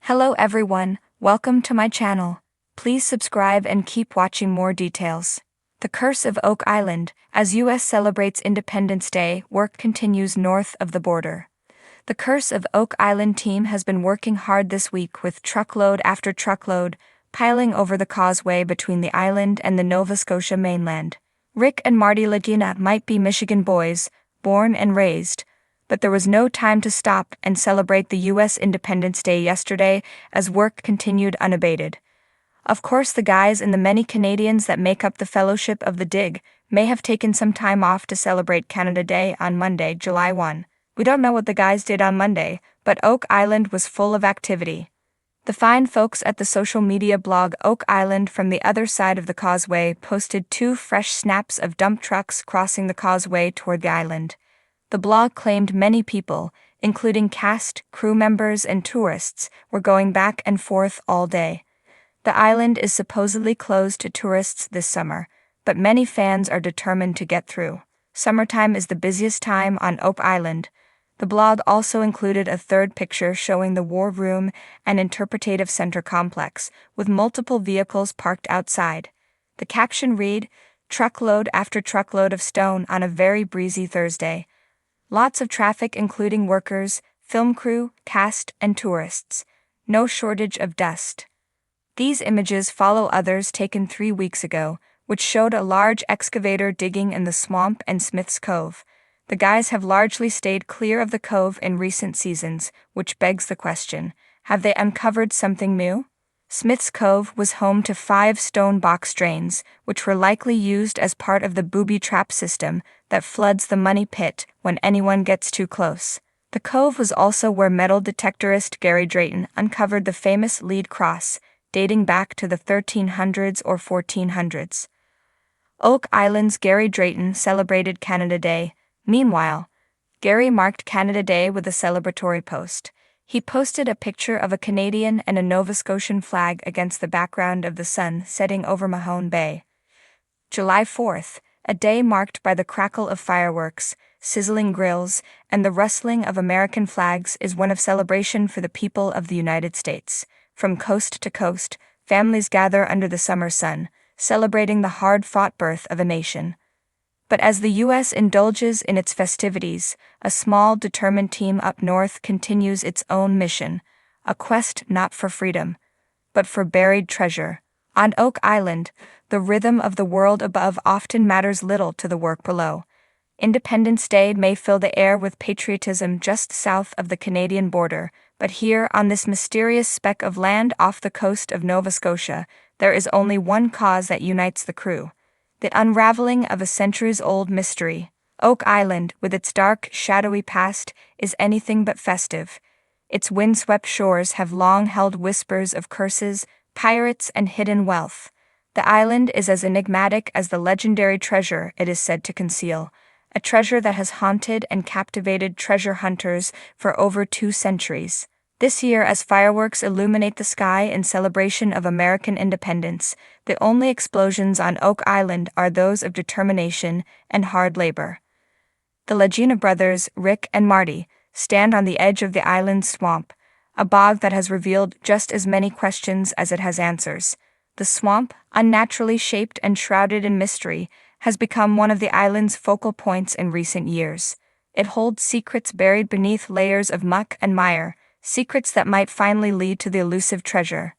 Hello everyone, welcome to my channel. Please subscribe and keep watching more details. The Curse of Oak Island. As U.S. celebrates Independence Day, work continues north of the border. The Curse of Oak Island team has been working hard this week with truckload after truckload piling over the causeway between the island and the Nova Scotia mainland. Rick and Marty Lagina might be Michigan boys, born and raised, but there was no time to stop and celebrate the U.S. Independence Day yesterday as work continued unabated. Of course, the guys and the many Canadians that make up the Fellowship of the Dig may have taken some time off to celebrate Canada Day on Monday, July 1. We don't know what the guys did on Monday, but Oak Island was full of activity. The fine folks at the social media blog Oak Island from the other side of the causeway posted 2 fresh snaps of dump trucks crossing the causeway toward the island. The blog claimed many people, including cast, crew members, and tourists, were going back and forth all day. The island is supposedly closed to tourists this summer, but many fans are determined to get through. Summertime is the busiest time on Oak Island. The blog also included a third picture showing the War Room and Interpretive Center complex, with multiple vehicles parked outside. The caption read, "Truckload after truckload of stone on a very breezy Thursday. Lots of traffic including workers, film crew, cast, and tourists. No shortage of dust." These images follow others taken 3 weeks ago, which showed a large excavator digging in the swamp and Smith's Cove. The guys have largely stayed clear of the cove in recent seasons, which begs the question, have they uncovered something new? Smith's Cove was home to 5 stone box drains, which were likely used as part of the booby trap system that floods the money pit when anyone gets too close. The cove was also where metal detectorist Gary Drayton uncovered the famous lead cross, dating back to the 1300s or 1400s. Oak Island's Gary Drayton celebrated Canada Day. Meanwhile, Gary marked Canada Day with a celebratory post. He posted a picture of a Canadian and a Nova Scotian flag against the background of the sun setting over Mahone Bay. July 4th, a day marked by the crackle of fireworks, sizzling grills, and the rustling of American flags, is one of celebration for the people of the United States. From coast to coast, families gather under the summer sun, celebrating the hard-fought birth of a nation. But as the U.S. indulges in its festivities, a small, determined team up north continues its own mission, a quest not for freedom, but for buried treasure. On Oak Island, the rhythm of the world above often matters little to the work below. Independence Day may fill the air with patriotism just south of the Canadian border, but here, on this mysterious speck of land off the coast of Nova Scotia, there is only one cause that unites the crew: the unraveling of a centuries-old mystery. Oak Island, with its dark, shadowy past, is anything but festive. Its windswept shores have long held whispers of curses, pirates, and hidden wealth. The island is as enigmatic as the legendary treasure it is said to conceal, a treasure that has haunted and captivated treasure hunters for over 2 centuries. This year, as fireworks illuminate the sky in celebration of American independence, the only explosions on Oak Island are those of determination and hard labor. The Lagina brothers, Rick and Marty, stand on the edge of the island's swamp, a bog that has revealed just as many questions as it has answers. The swamp, unnaturally shaped and shrouded in mystery, has become one of the island's focal points in recent years. It holds secrets buried beneath layers of muck and mire, secrets that might finally lead to the elusive treasure.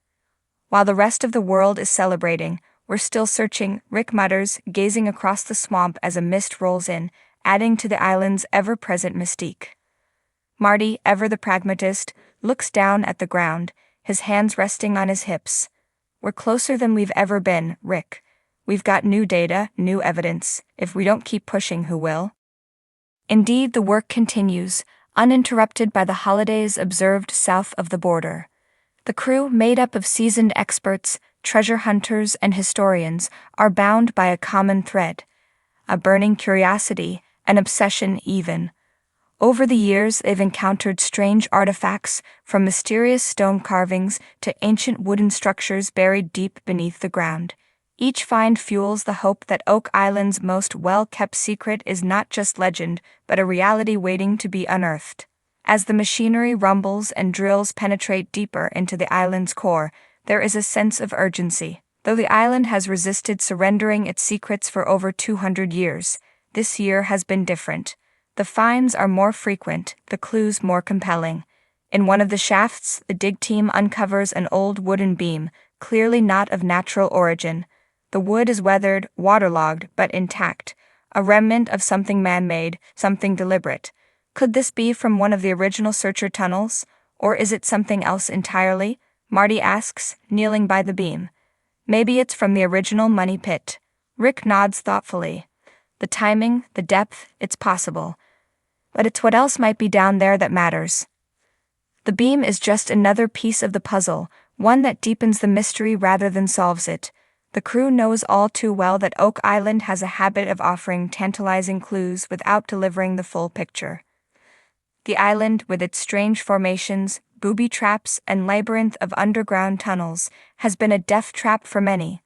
While the rest of the world is celebrating, we're still searching, Rick mutters, gazing across the swamp as a mist rolls in, adding to the island's ever-present mystique. Marty, ever the pragmatist, looks down at the ground, his hands resting on his hips. "We're closer than we've ever been, Rick. We've got new data, new evidence. If we don't keep pushing, who will?" Indeed, the work continues, uninterrupted by the holidays observed south of the border. The crew, made up of seasoned experts, treasure hunters, and historians, are bound by a common thread: a burning curiosity, an obsession even. Over the years, they've encountered strange artifacts, from mysterious stone carvings to ancient wooden structures buried deep beneath the ground. Each find fuels the hope that Oak Island's most well-kept secret is not just legend, but a reality waiting to be unearthed. As the machinery rumbles and drills penetrate deeper into the island's core, there is a sense of urgency. Though the island has resisted surrendering its secrets for over 200 years, this year has been different. The finds are more frequent, the clues more compelling. In one of the shafts, the dig team uncovers an old wooden beam, clearly not of natural origin. The wood is weathered, waterlogged, but intact, a remnant of something man-made, something deliberate. Could this be from one of the original searcher tunnels, or is it something else entirely? Marty asks, kneeling by the beam. Maybe it's from the original money pit. Rick nods thoughtfully. The timing, the depth, it's possible. But it's what else might be down there that matters. The beam is just another piece of the puzzle, one that deepens the mystery rather than solves it. The crew knows all too well that Oak Island has a habit of offering tantalizing clues without delivering the full picture. The island, with its strange formations, booby traps, and labyrinth of underground tunnels, has been a death trap for many.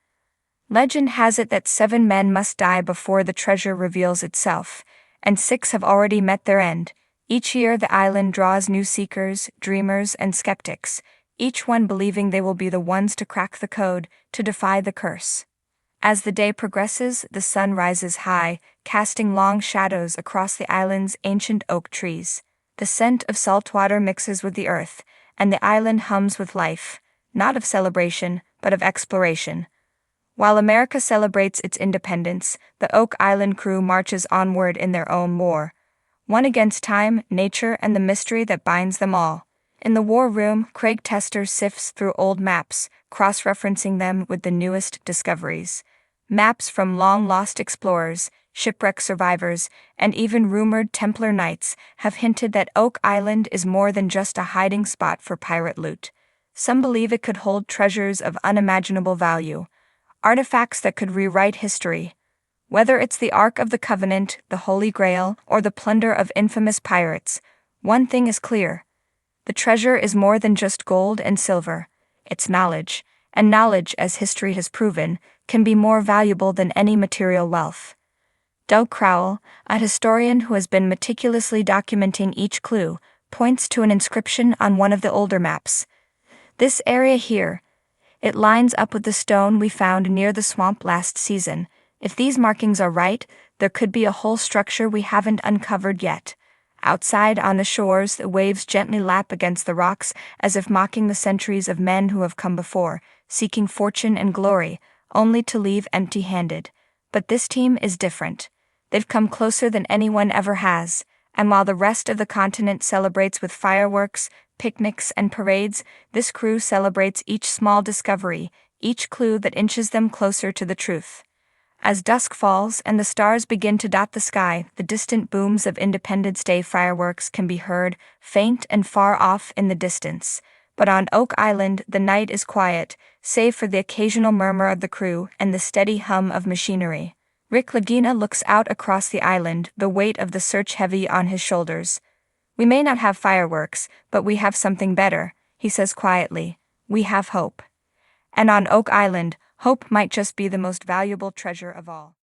Legend has it that 7 men must die before the treasure reveals itself, and 6 have already met their end. Each year the island draws new seekers, dreamers, and skeptics, each one believing they will be the ones to crack the code, to defy the curse. As the day progresses, the sun rises high, casting long shadows across the island's ancient oak trees. The scent of salt water mixes with the earth, and the island hums with life, not of celebration, but of exploration. While America celebrates its independence, the Oak Island crew marches onward in their own war. One against time, nature, and the mystery that binds them all. In the war room, Craig Tester sifts through old maps, cross-referencing them with the newest discoveries. Maps from long-lost explorers, shipwreck survivors, and even rumored Templar knights have hinted that Oak Island is more than just a hiding spot for pirate loot. Some believe it could hold treasures of unimaginable value, artifacts that could rewrite history. Whether it's the Ark of the Covenant, the Holy Grail, or the plunder of infamous pirates, one thing is clear. The treasure is more than just gold and silver. It's knowledge, and knowledge, as history has proven, can be more valuable than any material wealth. Doug Crowell, a historian who has been meticulously documenting each clue, points to an inscription on one of the older maps. This area here, it lines up with the stone we found near the swamp last season. If these markings are right, there could be a whole structure we haven't uncovered yet. Outside on the shores, the waves gently lap against the rocks, as if mocking the centuries of men who have come before, seeking fortune and glory, only to leave empty-handed. But this team is different. They've come closer than anyone ever has, and while the rest of the continent celebrates with fireworks, picnics, and parades, this crew celebrates each small discovery, each clue that inches them closer to the truth. As dusk falls and the stars begin to dot the sky, the distant booms of Independence Day fireworks can be heard, faint and far off in the distance. But on Oak Island, the night is quiet, save for the occasional murmur of the crew and the steady hum of machinery. Rick Lagina looks out across the island, the weight of the search heavy on his shoulders. "We may not have fireworks, but we have something better," he says quietly. "We have hope." And on Oak Island, hope might just be the most valuable treasure of all.